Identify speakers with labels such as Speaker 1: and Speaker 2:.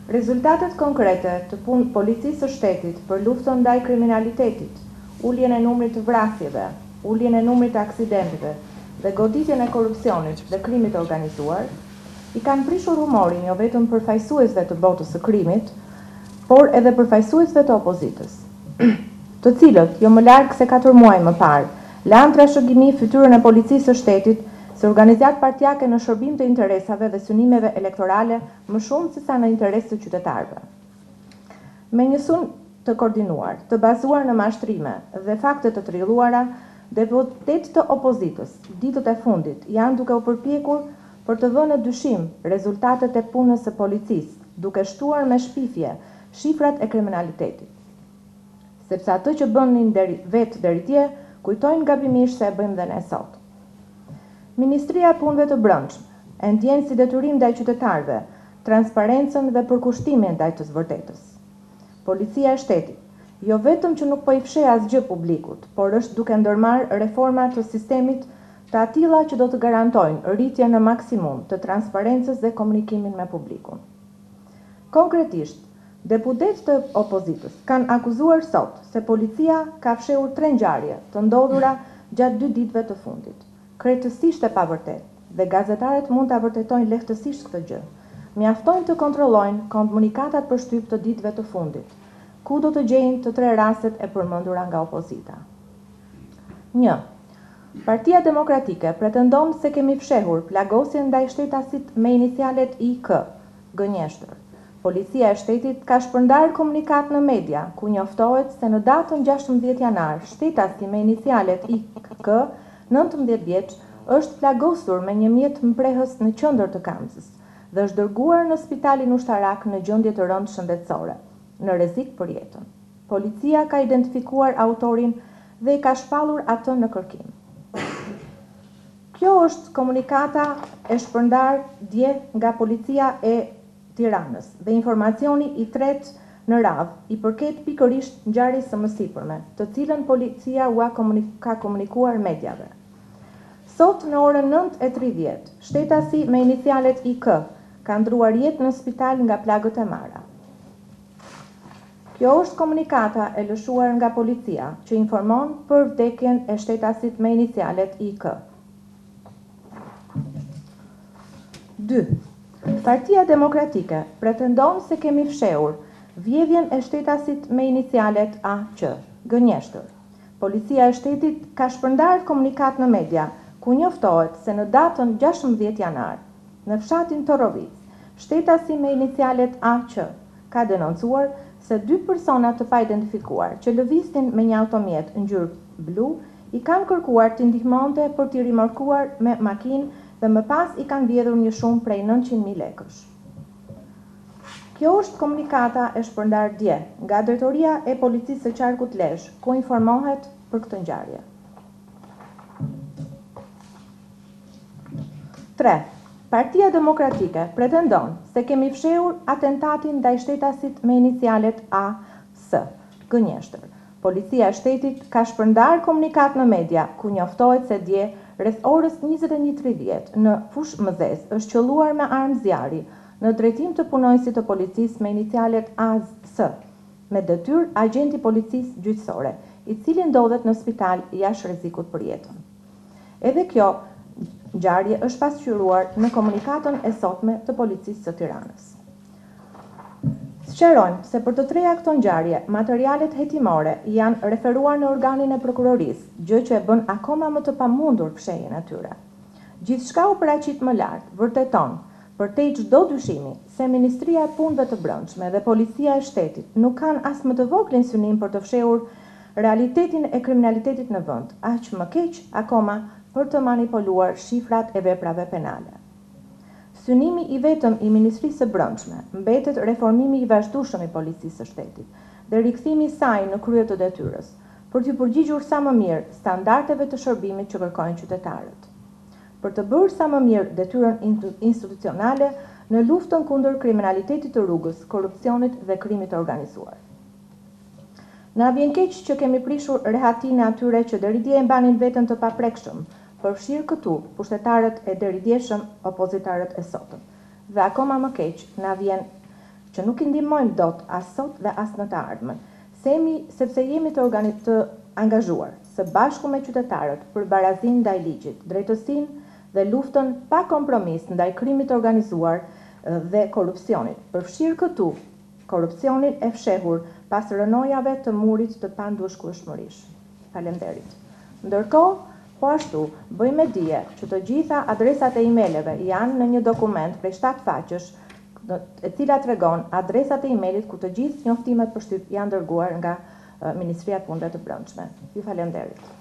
Speaker 1: Rezultatet konkrete të policisë së shtetit për luftën ndaj kriminalitetit, uljen e numrit të vrasjeve, uljen e numrit të aksidenteve dhe goditjen e korrupsionit dhe krimit organizuar, i kanë prishur humorin jo vetëm përfaqësuesve të botës së krimit, por edhe përfaqësuesve të opozitës, të cilët, jo më larg se 4 muaj më parë, lanë trashëgimi fytyrën e policisë së shtetit se organizat partijake në shërbim të interesave dhe synimeve elektorale më shumë se sa në interes të qytetarëve. Me një sulm të koordinuar, të bazuar në mashtrime dhe fakte të trilluara, deputet të opozitës, ditët e fundit, janë duke u përpjekur për të dhënë në dyshim rezultatet e punës së policisë, duke shtuar me shpifje shifrat e kriminalitetit. Sepse atë që bënin vetë deri tje, kujtojnë gabimisht se e bëjmë dhe ne sot. Ministria e Punëve të Brendshme e ndjen si detyrim ndaj qytetarëve transparencën dhe përkushtimin ndaj të vërtetës. Policia e shtetit, jo vetëm që nuk po i fsheh asgjë publikut, por është duke ndërmarrë reforma të sistemit të atilla që do të garantojnë rritjen në maksimum të transparencës dhe komunikimin me publikun. Konkretisht, deputet të opozitës kanë akuzuar sot se policia ka fshehur 3 ngjarje të ndodhura gjatë 2 ditëve të fundit. Krejtësisht e pavërtet, dhe gazetarët mund të vërtetojnë lehtësisht këtë gjë. Mjaftojnë të kontrollojnë komunikatat për shtyp të ditëve të fundit, ku do të gjejnë të 3 rastet e përmendura nga opozita. 1. Partia Demokratike pretendon se kemi fshehur plagosjen ndaj shtetasit me inicialet IK, gënjeshtër. Policia e shtetit ka shpërndarë komunikat në media, ku njoftohet se në datën 16 janar, shtetasi me inicialet IK, 19 vjeç, është plagosur me një mjet mprehës në qendër të Kamzës dhe është dërguar në spitalin ushtarak në gjendje të rëndë shëndetësore, në rrezik për jetën. Policia ka identifikuar autorin dhe i ka shpallur atë në kërkim. Kjo është komunikata e shpërndar dje nga Policia e Tiranës dhe informacioni i tretë në radhë i përket pikërisht ngjarjes së mësipërme, të cilën policia ka komunikuar mediave. Sot në orën 9:30, shtetasi me inicialet IK ka ndruar jetë në spital nga plagët e mara. Kjo është komunikata e lëshuar nga policia që informon për vdekjen e shtetasit me inicialet IK. 2. Partia Demokratike pretendon se kemi fshehur vjedhjen e shtetasit me inicialet AC, gënjeshtër. Policia e shtetit ka shpërndarë komunikat në media, ku njoftohet se në datën 16 janar, në fshatin Torovic, shtetasi me inicialet AC ka denoncuar se 2 persona të pa-identifikuar që lëviznin me një automjet ngjyrë blu i kanë kërkuar të ndihmonte për t'i rimorkuar me makinë dhe më pas i kanë vjedhur një shumë prej 900.000 lekësh. Kjo është komunikata e shpërndar dje nga Drejtoria e Policisë së Qarkut Lezhë, ku informohet për këtë ngjarje. 3. Partia Demokratike pretendon se kemi fshehur atentatin ndaj shtetasit me inicialet AS, gënjeshtër. Policia e shtetit ka shpërndar komunikat në media, ku njoftohet se dje, rreth orës 21:30, në fush mëzes, është qelluar me armë zjarri në drejtim të punonjësit të policisë me inicialet AS, me detyrë agenti policisë gjyqësore, i cili ndodhet në spital jashtë rrezikut për jetën. Edhe kjo ngjarje është pasqyruar në komunikatën e sotme të policisë së Tiranës. Sqarojmë se për të treja këto ngjarje, materialet hetimore janë referuar në organin e prokurorisë, gjë që e bën akoma më të pamundur fshehjen e tyre. Gjithçka u paraqit më lart vërteton përtej çdo dyshimi se Ministria e Punëve të Brendshme dhe Policia e Shtetit nuk kanë as më të voglin synim për të fshehur realitetin e kriminalitetit në vend, aq më keq akoma për të manipuluar shifrat e veprave penale. Synimi i vetëm i Ministrisë së Brendshme mbetet reformimi i vazhdueshëm i Policisë së Shtetit dhe rikthimi i saj në krye të detyrës, për t'u përgjigjur sa më mirë standardeve të shërbimit që kërkojnë qytetarët. Për të bërë sa më mirë detyrën institucionale në luftën kundër kriminalitetit të rrugës, korrupsionit dhe krimit të organizuar. Na vjen keq që kemi prishur rehatinë atyre që deri dje e mbanin veten të paprekshëm, përfshirë këtu pushtetarët e deridjeshëm, opozitarët e sotëm. Dhe akoma më keq na vjen që nuk I ndihmojnë dot as sot dhe as në të ardhmen, sepse jemi të angazhuar së bashku me qytetarët për barazinë ndaj ligjit, drejtësinë dhe luftën pa kompromis ndaj krimit të organizuar dhe korrupsionit. Përfshirë këtu korrupsionin e fshehur pas rënojave të murit të pandushkueshmërish. Faleminderit. Ndërkohë, po ashtu, bëjmë dije që të gjitha adresat e emaileve janë në një dokument prej 7 faqesh, e cila tregon adresat e emailit ku të gjithë njoftimet për shtyp janë dërguar nga Ministria e Punëve të Brendshme. Ju faleminderit.